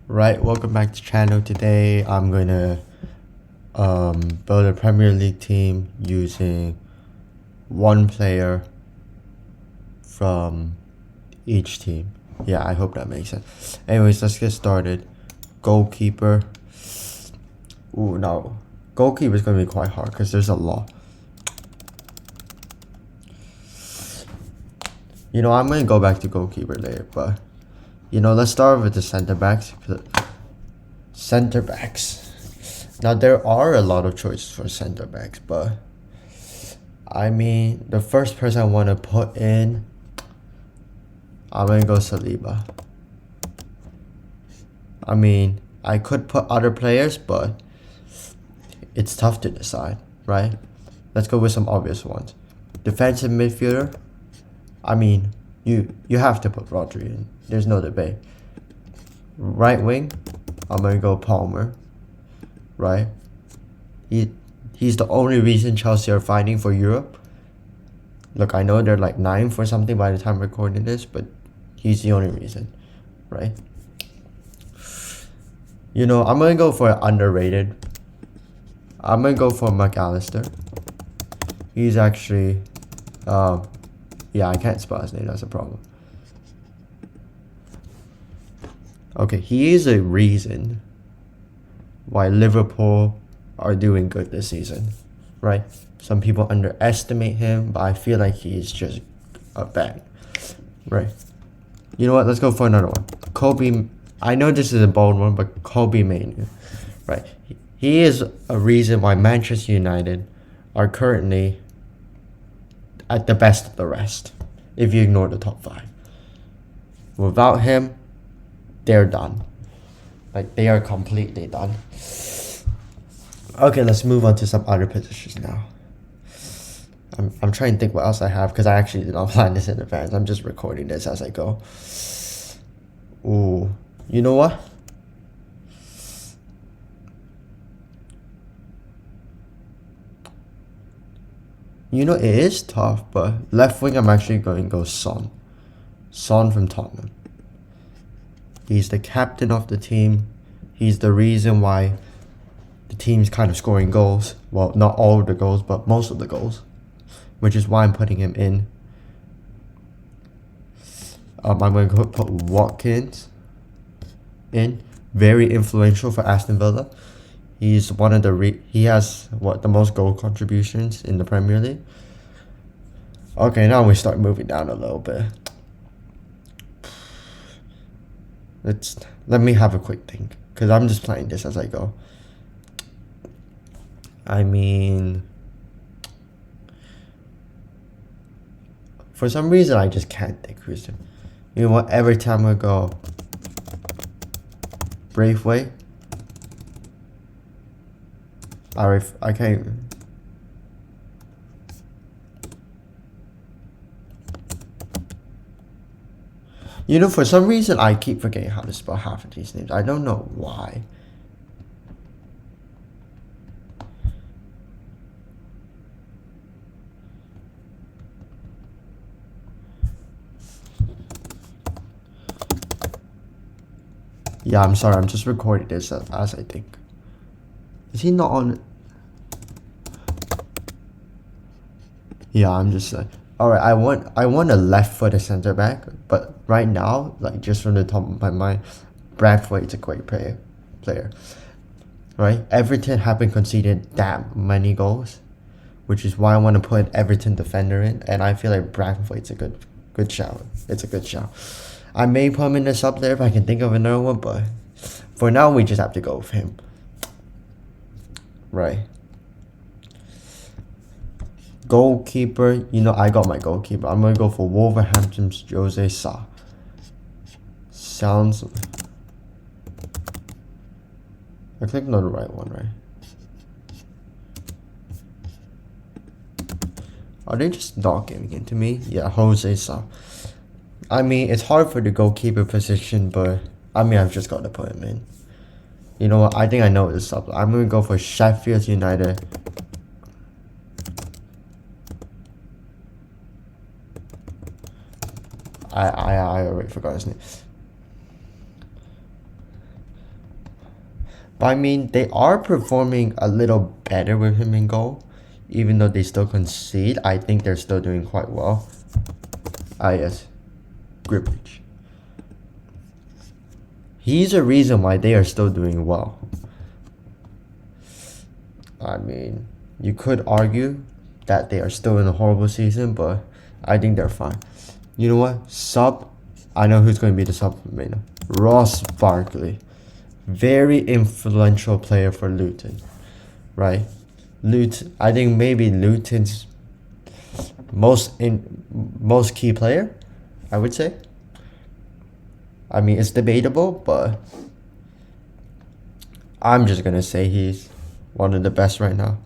Right, welcome back to the channel. Today I'm gonna build a Premier League team using one player from each team. Yeah, I hope that makes sense. Anyways, let's get started. Goalkeeper. Ooh, no. Goalkeeper is gonna be quite hard because there's a lot. I'm gonna go back to goalkeeper later, but let's start with the center backs. Center backs. Now there are a lot of choices for center backs, but the first person I want to put in, I'm gonna go Saliba. I could put other players, but it's tough to decide, right? Let's go with some obvious ones. Defensive midfielder. You have to put Rodri in. There's no debate. Right wing, I'm gonna go Palmer. Right? He's the only reason Chelsea are fighting for Europe. Look, I know they're like 9th or something by the time recording this, but he's the only reason, right? I'm gonna go for underrated. I'm gonna go for McAllister. He's actually, yeah, I can't spell his name. That's a problem. Okay, he is a reason why Liverpool are doing good this season, right? Some people underestimate him, but I feel like he's just a bang, right? You know what? Let's go for another one. Kobe. I know this is a bold one, but Kobe Manu, right? He is a reason why Manchester United are currently at the best of the rest, if you ignore the top 5. Without him, they're done. Like, they are completely done. Okay, let's move on to some other positions now. I'm trying to think what else I have because I actually did not plan this in advance. I'm just recording this as I go. Ooh, you know what? It is tough, but left wing I'm actually going to go Son. Son from Tottenham. He's the captain of the team. He's the reason why the team's kind of scoring goals. Well, not all of the goals, but most of the goals. Which is why I'm putting him in. I'm going to put Watkins in. Very influential for Aston Villa. He's one of the he has the most goal contributions in the Premier League. Okay, now we start moving down a little bit. Let me have a quick think, because I'm just playing this as I go. For some reason I just can't think who's him. You know what? Every time I go Braveway, I can't. For some reason I keep forgetting how to spell half of these names. I don't know why. Yeah, I'm sorry. I'm just recording this as I think. Is he not on? Yeah, I'm just like, all right. I want a left-footed center back, but right now, like just from the top of my mind, Bradford is a great player, right? Everton have been conceding that many goals, which is why I want to put an Everton defender in, and I feel like Bradford is a good shout. It's a good shout. I may put him in the sub there if I can think of another one, but for now we just have to go with him. Right. Goalkeeper, I got my goalkeeper. I'm gonna go for Wolverhampton's Jose Sa. Sounds. I clicked on the right one, right? Are they just not giving it to me? Yeah, Jose Sa. It's hard for the goalkeeper position, but I've just got to put him in. You know what? I think I know this up. I'm gonna go for Sheffield United. I already forgot his name. But I mean, they are performing a little better with him in goal. Even though they still concede, I think they're still doing quite well. Ah, yes. Grippage. He's a reason why they are still doing well. I mean, you could argue that they are still in a horrible season, but I think they're fine. You know what? Sub, I know who's going to be the sub for me now. Ross Barkley. Very influential player for Luton, right? Luton, I think maybe Luton's most key player, I would say. I mean, it's debatable, but I'm just gonna say he's one of the best right now.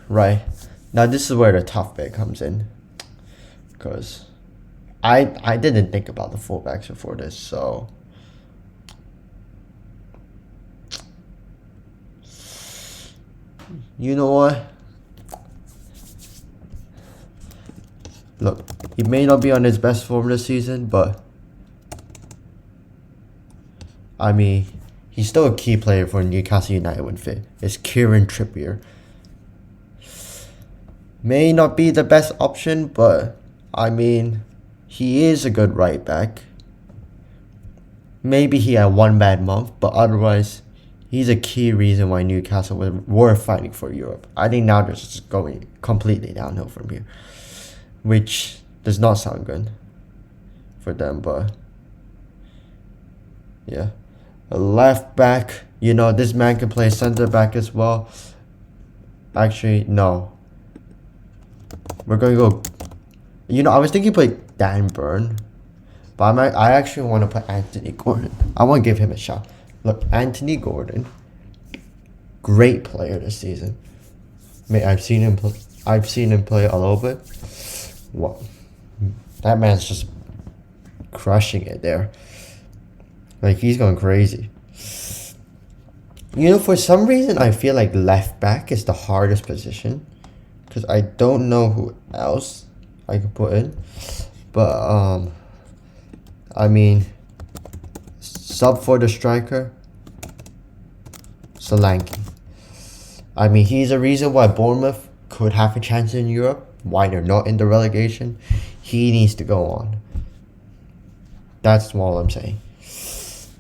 Right. Now this is where the tough bit comes in. Because I didn't think about the fullbacks before this, so you know what? Look, he may not be on his best form this season, but I mean, he's still a key player for Newcastle United when fit. It's Kieran Trippier. May not be the best option, but I mean, he is a good right back. Maybe he had one bad month, but otherwise, he's a key reason why Newcastle were fighting for Europe. I think now they're just going completely downhill from here, which does not sound good for them, but yeah. A left back, you know, this man can play center back as well. Actually, no. We're going to go, you know, I was thinking play Dan Burn, but I actually want to put Anthony Gordon. I want to give him a shot. Look, Anthony Gordon, great player this season. I've seen him play a little bit. Wow, that man's just crushing it there. Like, he's going crazy. You know, for some reason, I feel like left back is the hardest position, because I don't know who else I could put in. But I mean, sub for the striker, Solanke. I mean, he's a reason why Bournemouth could have a chance in Europe, why they're not in the relegation. He needs to go on. That's all I'm saying.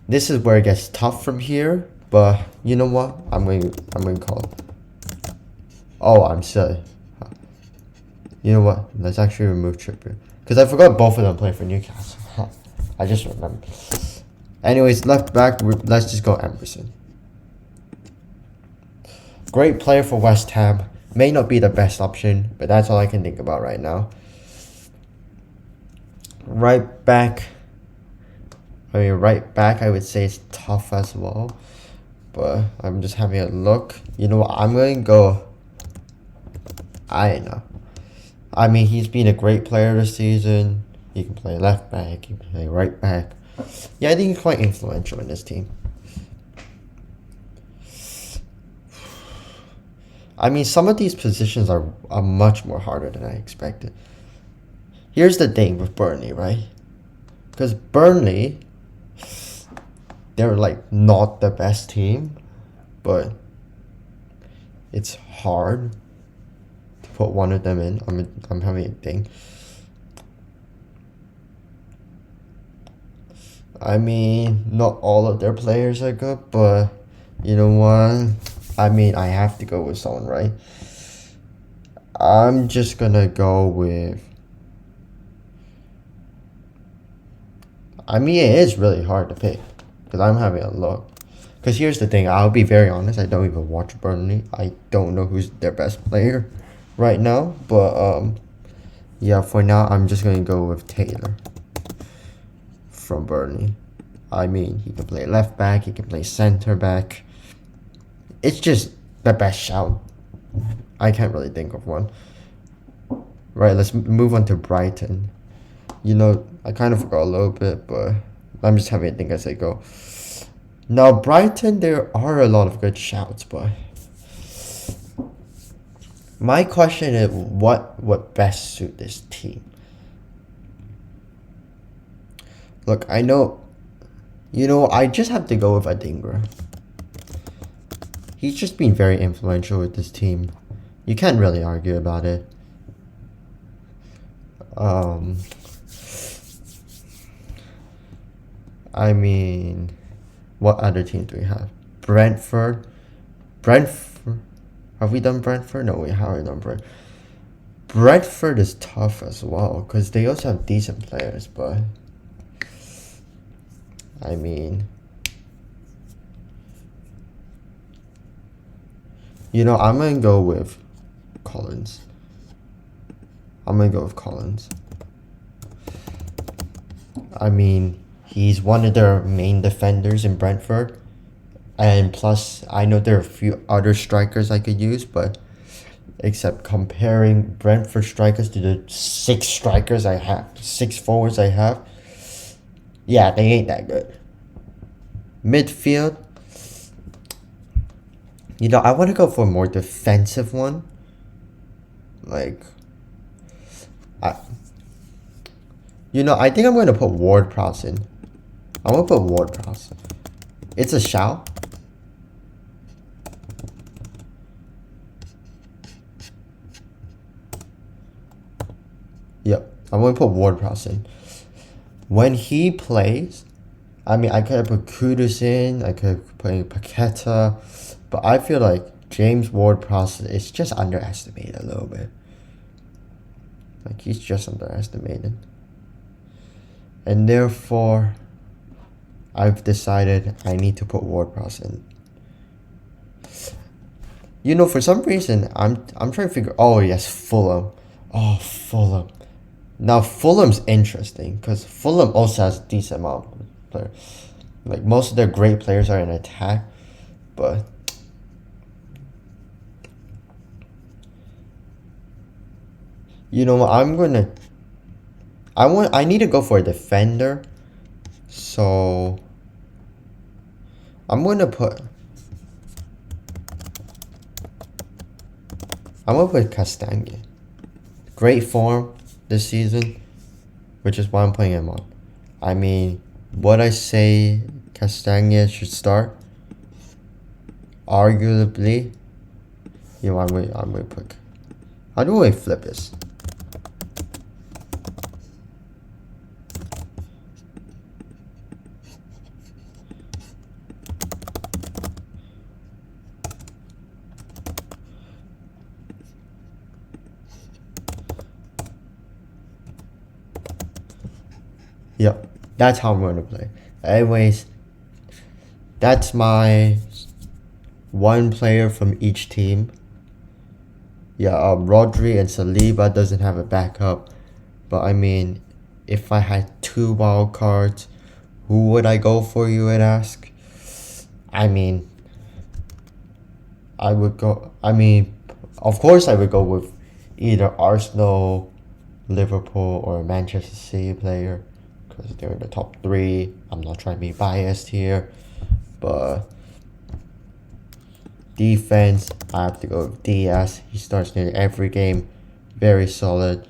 This is where it gets tough from here, but you know what? I'm going to call it. Oh, I'm silly. You know what? Let's actually remove Trippier, because I forgot both of them play for Newcastle. I just remembered. Anyways, left back, let's just go Emerson. Great player for West Ham. May not be the best option, but that's all I can think about right now. Right back, I would say it's tough as well, but I'm just having a look. You know what? I'm going to go, I don't know. I mean, he's been a great player this season. He can play left back, he can play right back. Yeah, I think he's quite influential in this team. I mean, some of these positions are much more harder than I expected. Here's the thing with Burnley, right? Because Burnley, they're like not the best team, but it's hard to put one of them in. I'm having a thing. I mean, not all of their players are good, but you know what? I mean, I have to go with someone, right? I'm just gonna go with, I mean, it is really hard to pick, because I'm having a look. Because here's the thing, I'll be very honest, I don't even watch Burnley. I don't know who's their best player right now, but yeah, for now, I'm just gonna go with Taylor from Burnley. I mean, he can play left back, he can play center back. It's just the best shout. I can't really think of one. Right, let's move on to Brighton. You know, I kind of forgot a little bit, but I'm just having a think as I go. Now, Brighton, there are a lot of good shouts, but my question is, what would best suit this team? Look, I know, You know, I just have to go with Adingra. He's just been very influential with this team. You can't really argue about it. I mean, what other team do we have? Brentford. Have we done Brentford? No, we haven't done Brentford. Brentford is tough as well because they also have decent players, but I mean, you know, I'm gonna go with Collins. I mean, he's one of their main defenders in Brentford. And plus, I know there are a few other strikers I could use, but except comparing Brentford strikers to the 6 strikers I have, 6 forwards I have, yeah, they ain't that good. Midfield, you know, I want to go for a more defensive one. Like, I think I'm going to put Ward-Prowse in. I'm going to put Ward-Prowse. It's a shout. Yep, I'm going to put Ward-Prowse in. When he plays, I mean, I could have put Kudus in, I could have put Paqueta, but I feel like James Ward-Prowse is just underestimated a little bit. Like, he's just underestimated. And therefore, I've decided I need to put Ward-Prowse in. You know, for some reason, I'm trying to figure. Oh yes, Fulham. Oh, Fulham. Now Fulham's interesting because Fulham also has a decent amount of players. Like, most of their great players are in attack, but you know what? I need to go for a defender, so I'm gonna put Castagne. Great form this season, which is why I'm putting him on. I mean, would I say Castagne should start? Arguably. You know, I'm gonna put. How do I flip this? Yep, that's how I'm going to play. Anyways, that's my one player from each team. Yeah, Rodri and Saliba doesn't have a backup. But I mean, if I had 2 wild cards, who would I go for, you would ask? I mean, of course I would go with either Arsenal, Liverpool, or a Manchester City player, because they're in the top 3. I'm not trying to be biased here, but defense, I have to go with Diaz. He starts nearly every game, very solid.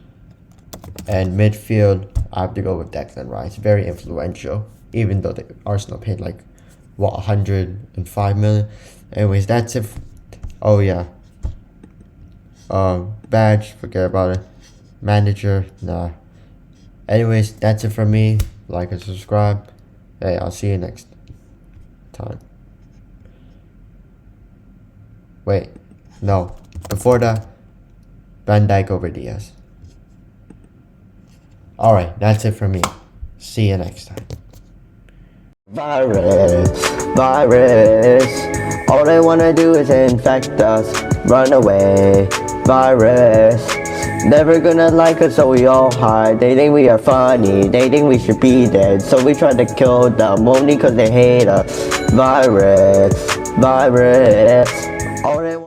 And midfield, I have to go with Declan Rice, very influential, even though the Arsenal paid like 105 million. Anyways, that's it. Oh yeah, badge, forget about it. Manager, nah. Anyways, that's it from me. Like and subscribe. Hey, I'll see you next time. Wait, no. Before that, Van Dijk over Diaz. Alright, that's it from me. See you next time. Virus. All they wanna do is infect us. Run away. Virus. Never gonna like us, so we all hide. They think we are funny, they think we should be dead, so we try to kill them only cause they hate us. Virus. All they